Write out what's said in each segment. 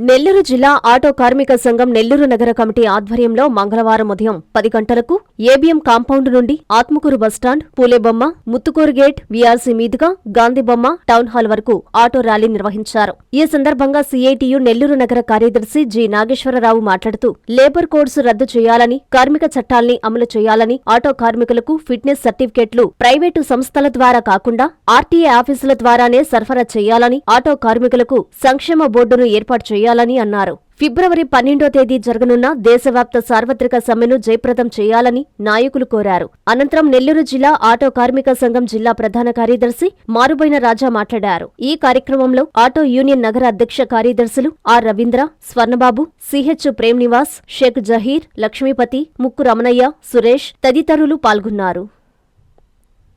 నెల్లూరు జిల్లా ఆటో కార్మిక సంఘం నెల్లూరు నగర కమిటీ ఆధ్వర్యంలో మంగళవారం ఉదయం 10 గంటలకు ఏబీఎం కాంపౌండ్ నుండి ఆత్మకూరు బస్టాండ్, పూలేబొమ్మ, ముత్తుకూరు గేట్, వీఆర్సీ మీదుగా గాంధీబొమ్మ, టౌన్ హాల్ వరకు ఆటో ర్యాలీ నిర్వహించారు. ఈ సందర్భంగా సీఐటియు నెల్లూరు నగర కార్యదర్శి జి. నాగేశ్వరరావు మాట్లాడుతూ లేబర్ కోడ్స్ రద్దు చేయాలని, కార్మిక చట్టాల్ని అమలు చేయాలని, ఆటో కార్మికులకు ఫిట్నెస్ సర్టిఫికెట్లు ప్రైవేటు సంస్థల ద్వారా కాకుండా ఆర్టీఏ ఆఫీసుల ద్వారానే సరఫరా చేయాలని, ఆటో కార్మికులకు సంక్షేమ బోర్డును ఏర్పాటు చేయాలని అన్నారు. ఫిబ్రవరి 12వ తేదీ జరగనున్న దేశవ్యాప్త సార్వత్రిక సమ్మెను జయప్రదం చేయాలని నాయకులు కోరారు. అనంతరం నెల్లూరు జిల్లా ఆటో కార్మిక సంఘం జిల్లా ప్రధాన కార్యదర్శి మారుబోయిన రాజా మాట్లాడారు. ఈ కార్యక్రమంలో ఆటో యూనియన్ నగర అధ్యక్ష కార్యదర్శులు ఆర్. రవీంద్ర, స్వర్ణబాబు, సిహెచ్ ప్రేమ్ నివాస్, షేక్ జహీర్, లక్ష్మీపతి, ముక్కు రమణయ్య, సురేష్ తదితరులు పాల్గొన్నారు.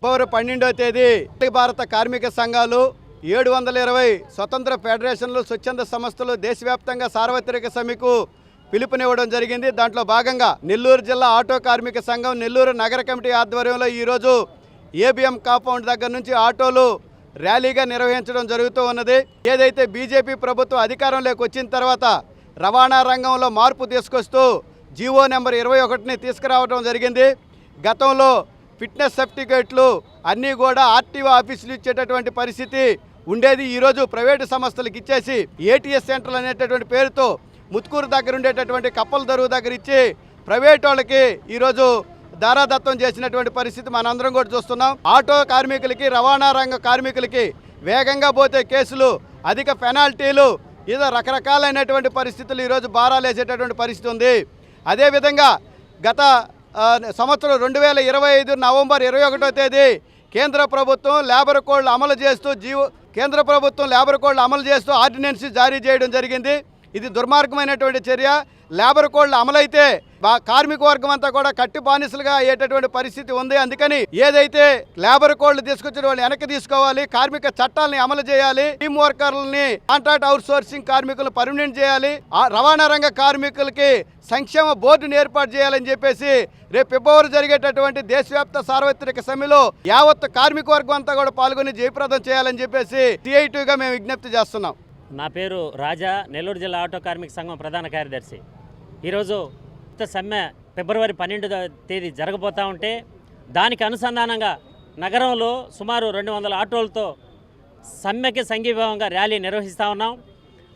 ఫిబ్రవరి 12వ తేదీ భారత కార్మిక సంఘాలు 720 స్వతంత్ర ఫెడరేషన్లు, స్వచ్ఛంద సంస్థలు దేశవ్యాప్తంగా సార్వత్రిక సమ్మెకు పిలుపునివ్వడం జరిగింది. దాంట్లో భాగంగా నెల్లూరు జిల్లా ఆటో కార్మిక సంఘం నెల్లూరు నగర కమిటీ ఆధ్వర్యంలో ఈరోజు ఏబీఎం కాంపౌండ్ దగ్గర నుంచి ఆటోలు ర్యాలీగా నిర్వహించడం జరుగుతూ ఉన్నది. ఏదైతే బీజేపీ ప్రభుత్వం అధికారంలోకి వచ్చిన తర్వాత రవాణా రంగంలో మార్పు తీసుకొస్తూ జీవో నెంబర్ 21ని తీసుకురావడం జరిగింది. గతంలో ఫిట్నెస్ సర్టిఫికేట్లు అన్నీ కూడా ఆర్టీఓ ఆఫీసులు ఇచ్చేటటువంటి పరిస్థితి ఉండేది. ఈరోజు ప్రైవేటు సంస్థలకు ఇచ్చేసి ఏటీఎస్ సెంటర్లు అనేటటువంటి పేరుతో ముత్తుకూరు దగ్గర ఉండేటటువంటి కప్పల దరువు దగ్గర ఇచ్చి ప్రైవేట్ వాళ్ళకి ఈరోజు దారాదత్తం చేసినటువంటి పరిస్థితి మనందరం కూడా చూస్తున్నాం. ఆటో కార్మికులకి, రవాణా రంగ కార్మికులకి వేగంగా పోతే కేసులు, అధిక పెనాల్టీలు, ఏదో రకరకాలైనటువంటి పరిస్థితులు ఈరోజు భారాలు వేసేటటువంటి పరిస్థితి ఉంది. అదేవిధంగా గత సంవత్సరం 2025 నవంబర్ 21వ తేదీ కేంద్ర ప్రభుత్వం లేబర్ కోడ్లు అమలు చేస్తూ ఆర్డినెన్స్ జారీ చేయడం జరిగింది. ఇది దుర్మార్గమైనటువంటి చర్య. లేబర్ కోడ్లు అమలైతే కార్మిక వర్గం అంతా కూడా కట్టి బానిసలుగా అయ్యేటటువంటి పరిస్థితి ఉంది. అందుకని ఏదైతే లేబర్ కోడ్లు తీసుకొచ్చిన వాళ్ళు వెనక్కి తీసుకోవాలి, కార్మిక చట్టాలని అమలు చేయాలి, టీమ్ వర్కర్లని, కాంట్రాక్ట్ అవుట్ సోర్సింగ్ కార్మికులను పర్మనెంట్ చేయాలి, రవాణా రంగ కార్మికులకి సంక్షేమ బోర్డును ఏర్పాటు చేయాలని చెప్పేసి రేపు ఫిబ్రవరి జరిగేటటువంటి దేశవ్యాప్త సార్వత్రిక సమ్మెలో యావత్ కార్మిక వర్గం అంతా కూడా పాల్గొని జయప్రదం చేయాలని చెప్పేసి టీఐటీగా మేము విజ్ఞప్తి చేస్తున్నాం. నా పేరు రాజా, నెల్లూరు జిల్లా ఆటో కార్మిక సంఘం ప్రధాన కార్యదర్శి. ఈరోజు సమ్మె ఫిబ్రవరి 12వ తేదీ జరగబోతూ ఉంటే దానికి అనుసంధానంగా నగరంలో సుమారు 200 ఆటోలతో సమ్మెకి సంఘీభావంగా ర్యాలీ నిర్వహిస్తూ ఉన్నాం.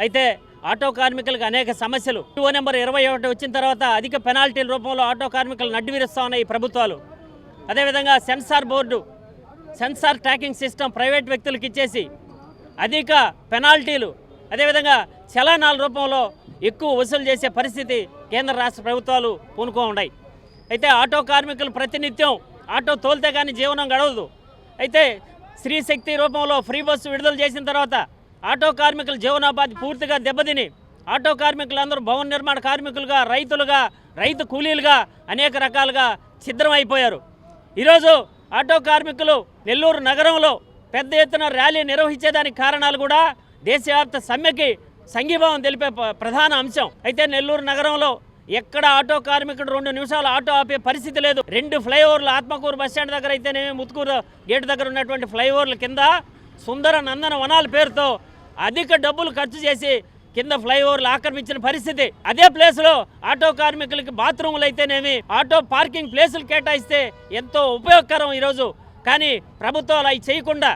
అయితే ఆటో కార్మికులకు అనేక సమస్యలు, జీవో నెంబర్ 21 వచ్చిన తర్వాత అధిక పెనాల్టీల రూపంలో ఆటో కార్మికులు నడ్డివిరుస్తూ ఉన్నాయి ఈ ప్రభుత్వాలు. అదేవిధంగా censor board, censor tracking system private వ్యక్తులకు ఇచ్చేసి అధిక పెనాల్టీలు, అదేవిధంగా చలానాల రూపంలో ఎక్కువ వసూలు చేసే పరిస్థితి కేంద్ర రాష్ట్ర ప్రభుత్వాలు పూనుకో ఉన్నాయి. అయితే ఆటో కార్మికులు ప్రతినిత్యం ఆటో తోలితే కానీ జీవనం గడవదు. అయితే స్త్రీ శక్తి రూపంలో ఫ్రీ బస్సు విడుదల చేసిన తర్వాత ఆటో కార్మికుల జీవనోపాధి పూర్తిగా దెబ్బతిని ఆటో కార్మికులందరూ భవన నిర్మాణ కార్మికులుగా, రైతులుగా, రైతు కూలీలుగా అనేక రకాలుగా ఛిద్రమైపోయారు. ఈరోజు ఆటో కార్మికులు నెల్లూరు నగరంలో పెద్ద ఎత్తున ర్యాలీ నిర్వహించేదానికి కారణాలు కూడా దేశవ్యాప్త సమ్మెకి సంఘీభావం తెలిపే ప్రధాన అంశం. అయితే నెల్లూరు నగరంలో ఎక్కడ ఆటో కార్మికుడు 2 నిమిషాలు ఆటో ఆపే పరిస్థితి లేదు. 2 ఫ్లైఓవర్లు ఆత్మకూరు బస్టాండ్ దగ్గర అయితేనేమి, ముత్తుకూరు గేటు దగ్గర ఉన్నటువంటి ఫ్లైఓవర్ల కింద సుందర నందన వనాల పేరుతో అధిక డబ్బులు ఖర్చు చేసి కింద ఫ్లైఓవర్లు ఆక్రమించిన పరిస్థితి. అదే ప్లేస్లో ఆటో కార్మికులకి బాత్రూములు అయితేనేమి, ఆటో పార్కింగ్ ప్లేసులు కేటాయిస్తే ఎంతో ఉపయోగకరం ఈరోజు. కానీ ప్రభుత్వాలు అవి చేయకుండా,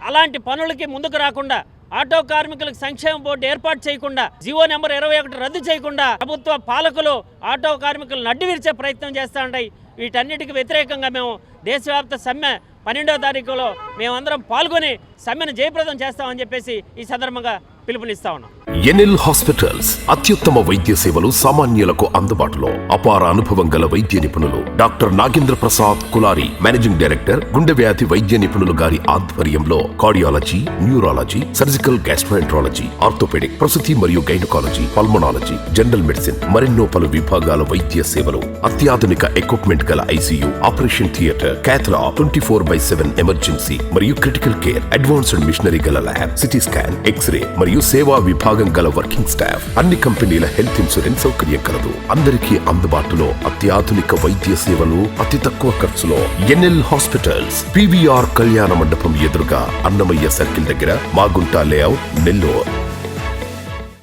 అలాంటి పనులకి ముందుకు రాకుండా, ఆటో కార్మికులకు సంక్షేమ బోర్డు ఏర్పాటు చేయకుండా, జీవో నెంబర్ 21 రద్దు చేయకుండా ప్రభుత్వ పాలకులు ఆటో కార్మికులు నడ్డి విరిచే ప్రయత్నం చేస్తూ ఉంటాయి. వీటన్నిటికీ వ్యతిరేకంగా మేము దేశవ్యాప్త సమ్మె 12వ తారీఖులో మేమందరం పాల్గొని సమ్మెను జయప్రదం చేస్తామని చెప్పేసి ఈ సందర్భంగా పిలుపునిస్తా ఉన్నాం. ఎన్ఎల్ హాస్పిటల్స్ అత్యుత్తమ వైద్య సేవలు సామాన్యులకు అందుబాటులో. అపార అనుభవం గల వైద్య నిపుణులు doctor Nagendra Prasad Kulari, managing director, గుండె వ్యాధి వైద్య నిపుణులు గారి ఆధ్వర్యంలో cardiology, neurology, surgical gastroenterology, orthopaedic, ప్రసూతి మరియు గైనకాలజీ, పల్మనాలజీ, జనరల్ మెడిసిన్, మరెన్నో పలు విభాగాల వైద్య సేవలు, అత్యాధునిక ఎక్విప్మెంట్ గల ఐసీయూ, ఆపరేషన్ థియేటర్, క్యాథ్లా, 24/7 ఎమర్జెన్సీ మరియు క్రిటికల్ కేర్, అడ్వాన్స్డ్ మిషనరీ గల ల్యాబ్, సిటీ స్కాన్, ఎక్స్రే మరియు సేవా విభాగం గల వర్కింగ్ స్టాఫ్, అన్ని కంపెనీల హెల్త్ ఇన్సూరెన్స్ సౌకర్యం కలదు. అందరికీ అందుబాటులో అత్యాధునిక వైద్య సేవలు అతి తక్కువ ఖర్చులో. ఎన్ఎల్ హాస్పిటల్స్, పివిఆర్ కళ్యాణ మండపం ఎదురుగా, అన్నమయ్య సర్కిల్ దగ్గర, మాగుంట లేఅవుట్, నెల్లూరు.